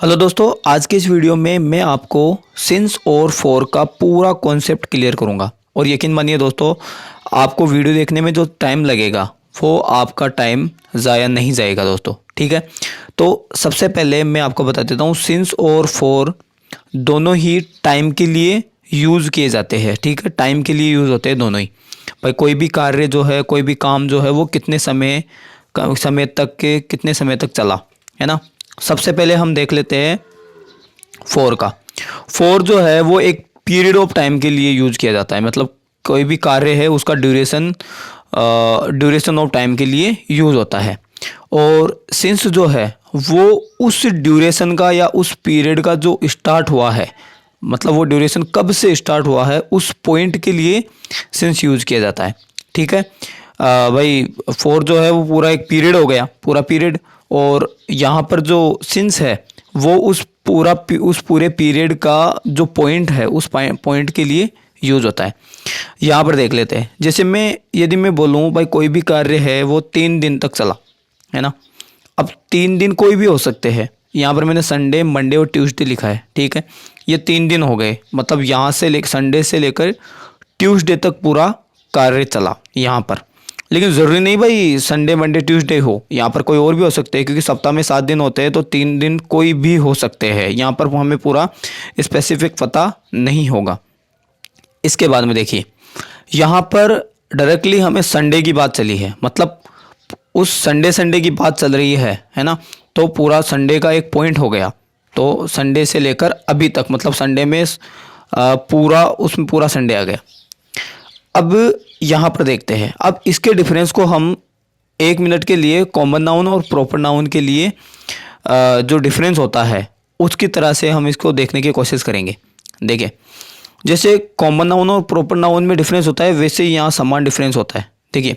Hello दोस्तों, आज के इस वीडियो में मैं आपको सिंस और फॉर का पूरा कॉन्सेप्ट क्लियर करूंगा। और यकीन मानिए दोस्तों, आपको वीडियो देखने में जो टाइम लगेगा वो आपका टाइम ज़ाया नहीं जाएगा दोस्तों। ठीक है, तो सबसे पहले मैं आपको बता देता हूँ, सिंस और फॉर दोनों ही टाइम के लिए यूज़ किए जाते हैं। ठीक है, टाइम के लिए यूज़ होते हैं दोनों ही। भाई कोई भी कार्य जो है, कोई भी काम जो है वो कितने समय तक चला, है ना। सबसे पहले हम देख लेते हैं फोर का। फोर जो है वो एक पीरियड ऑफ टाइम के लिए यूज किया जाता है। मतलब कोई भी कार्य है उसका ड्यूरेशन ऑफ टाइम के लिए यूज होता है। और सिंस जो है वो उस ड्यूरेशन का या उस पीरियड का जो स्टार्ट हुआ है, मतलब वो ड्यूरेशन कब से स्टार्ट हुआ है उस पॉइंट के लिए सिंस यूज किया जाता है। ठीक है, भाई फोर जो है वो पूरा एक पीरियड हो गया, पूरा पीरियड। और यहाँ पर जो सिंस है वो उस पूरे पीरियड का जो पॉइंट है उस पॉइंट के लिए यूज होता है। यहाँ पर देख लेते हैं, जैसे यदि मैं बोलूँ भाई कोई भी कार्य है वो 3 दिन तक चला, है ना। अब 3 दिन कोई भी हो सकते हैं। यहाँ पर मैंने संडे, मंडे और ट्यूसडे लिखा है। ठीक है, ये 3 दिन हो गए, मतलब यहाँ से संडे से लेकर ट्यूसडे तक पूरा कार्य चला यहाँ पर। लेकिन ज़रूरी नहीं भाई संडे मंडे ट्यूसडे हो, यहाँ पर कोई और भी हो सकते हैं, क्योंकि सप्ताह में 7 दिन होते हैं तो 3 दिन कोई भी हो सकते हैं। यहाँ पर हमें पूरा स्पेसिफिक पता नहीं होगा। इसके बाद में देखिए, यहाँ पर डायरेक्टली हमें संडे की बात चली है, मतलब उस संडे की बात चल रही है ना। तो पूरा संडे का एक पॉइंट हो गया, तो संडे से लेकर अभी तक, मतलब संडे में उसमें पूरा संडे आ गया। अब यहाँ पर देखते हैं, अब इसके डिफरेंस को हम 1 मिनट के लिए कॉमन नाउन और प्रॉपर नाउन के लिए जो डिफरेंस होता है उसकी तरह से हम इसको देखने की कोशिश करेंगे। देखिए, जैसे कॉमन नाउन और प्रॉपर नाउन में डिफरेंस होता है, वैसे ही यहाँ समान डिफरेंस होता है। देखिए,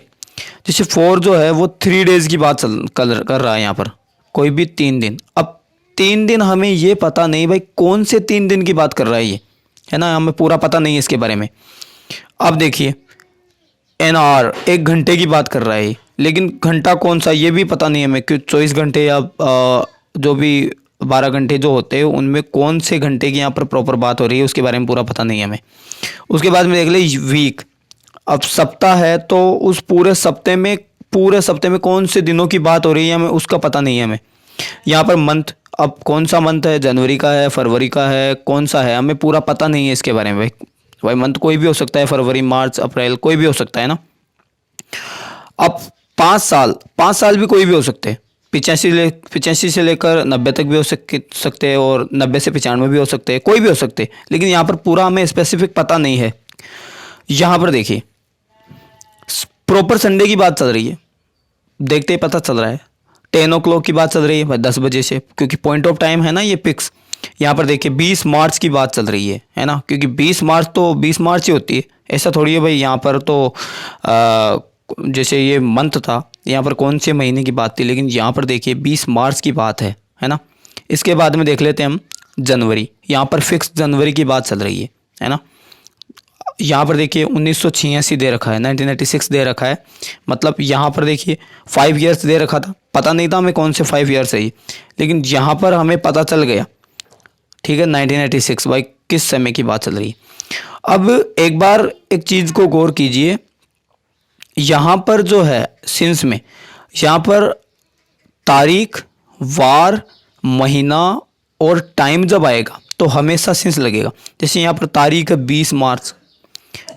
जैसे फोर जो है वो 3 डेज़ की बात कर रहा है यहाँ पर, कोई भी 3 दिन। अब 3 दिन हमें ये पता नहीं भाई कौन से 3 दिन की बात कर रहा है ये, है ना, हमें पूरा पता नहीं है इसके बारे में। अब देखिए, एन आवर 1 घंटे की बात कर रहा है, लेकिन घंटा कौन सा ये भी पता नहीं है हमें, कि 24 घंटे या जो भी 12 घंटे जो होते हैं उनमें कौन से घंटे की यहाँ पर प्रॉपर बात हो रही है उसके बारे में पूरा पता नहीं है हमें। उसके बाद में देख ले वीक। अब सप्ताह है तो उस पूरे सप्ते में कौन से दिनों की बात हो रही है हमें उसका पता नहीं है हमें। यहाँ पर मंथ, अब कौन सा मंथ है, जनवरी का है, फरवरी का है, कौन सा है, हमें पूरा पता नहीं है इसके बारे में। भाई मंथ कोई भी हो सकता है, फरवरी, मार्च, अप्रैल कोई भी हो सकता है ना। अब 5 साल भी कोई भी हो सकते हैं। 85 से लेकर 90 तक भी हो सकते हैं, और 90 से 95 भी हो सकते हैं, कोई भी हो सकते हैं। लेकिन यहाँ पर पूरा हमें स्पेसिफिक पता नहीं है। यहाँ पर देखिए, प्रॉपर संडे की बात चल रही है, देखते ही पता चल रहा है। 10 o'clock की बात चल रही है, 10 बजे से, क्योंकि पॉइंट ऑफ टाइम है ना ये फिक्स। यहाँ पर देखिए 20 मार्च की बात चल रही है ना, क्योंकि 20 मार्च तो 20 मार्च ही होती है, ऐसा थोड़ी है भाई। यहाँ पर तो जैसे ये मंथ था, यहाँ पर कौन से महीने की बात थी, लेकिन यहाँ पर देखिए 20 मार्च की बात है ना। इसके बाद में देख लेते हैं हम जनवरी, यहाँ पर फिक्स जनवरी की बात चल रही है ना। यहाँ पर देखिए 1986 दे रखा है, 1986 दे रखा है, मतलब यहाँ पर देखिए 5 ईयर्स दे रखा था, पता नहीं था हमें कौन से 5 ईयर्स है ये, लेकिन यहाँ पर हमें पता चल गया। ठीक है, 1986 भाई किस समय की बात चल रही है। अब एक बार एक चीज़ को गौर कीजिए, यहाँ पर जो है सिंस में, यहाँ पर तारीख, वार, महीना और टाइम जब आएगा तो हमेशा सिंस लगेगा। जैसे यहाँ पर तारीख है 20 मार्च,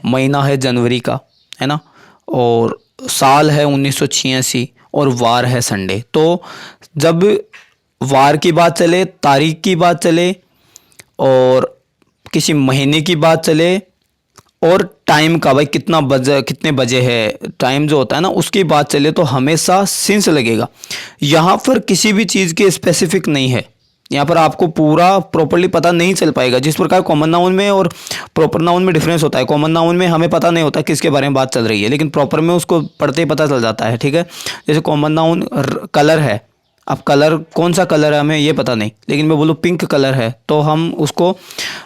महीना है जनवरी का, है ना, और साल है 1986 और वार है संडे। तो जब वार की बात चले, तारीख की बात चले और किसी महीने की बात चले और टाइम का, भाई कितने बजे है, टाइम जो होता है ना उसकी बात चले, तो हमेशा सिंस लगेगा। यहाँ पर किसी भी चीज़ के स्पेसिफिक नहीं है, यहाँ पर आपको पूरा प्रॉपर्ली पता नहीं चल पाएगा। जिस प्रकार कॉमन नाउन में और प्रॉपर नाउन में डिफरेंस होता है, कॉमन नाउन में हमें पता नहीं होता किसके बारे में बात चल रही है, लेकिन प्रॉपर में उसको पढ़ते ही पता चल जाता है। ठीक है, जैसे कॉमन नाउन कलर है, अब कलर कौन सा कलर है हमें ये पता नहीं, लेकिन मैं बोलूँ पिंक कलर है तो हम उसको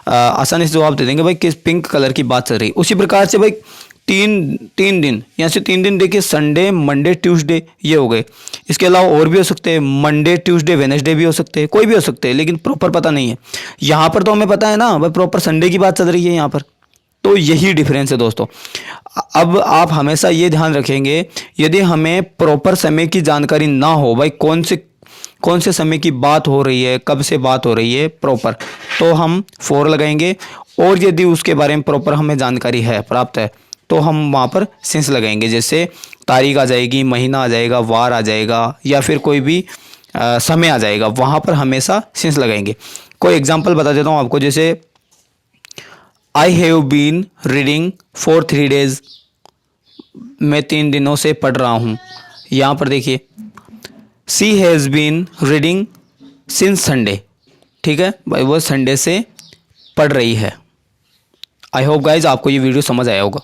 आसानी से जवाब दे देंगे भाई किस पिंक कलर की बात चल रही है। उसी प्रकार से भाई तीन दिन, यहाँ से 3 दिन देखिए, संडे, मंडे, ट्यूसडे, ये हो गए। इसके अलावा और भी हो सकते हैं, मंडे, ट्यूसडे, वेडनेसडे भी हो सकते हैं, कोई भी हो सकते हैं, लेकिन प्रॉपर पता नहीं है। यहाँ पर तो हमें पता है ना भाई, प्रॉपर संडे की बात चल रही है यहाँ पर। तो यही डिफरेंस है दोस्तों। अब आप हमेशा ये ध्यान रखेंगे, यदि हमें प्रॉपर समय की जानकारी ना हो भाई, कौन से समय की बात हो रही है, कब से बात हो रही है प्रॉपर, तो हम फॉर लगाएंगे। और यदि उसके बारे में प्रॉपर हमें जानकारी है, प्राप्त है, तो हम वहाँ पर सिंस लगाएंगे। जैसे तारीख आ जाएगी, महीना आ जाएगा, वार आ जाएगा, या फिर कोई भी समय आ जाएगा, वहाँ पर हमेशा सिंस लगाएंगे। कोई एग्जांपल बता देता हूँ आपको, जैसे I have been reading for 3 days, मैं 3 दिनों से पढ़ रहा हूँ। यहाँ पर देखिए, she has been reading since Sunday, ठीक है भाई, वो संडे से पढ़ रही है। आई होप गाइज आपको ये वीडियो समझ आया होगा।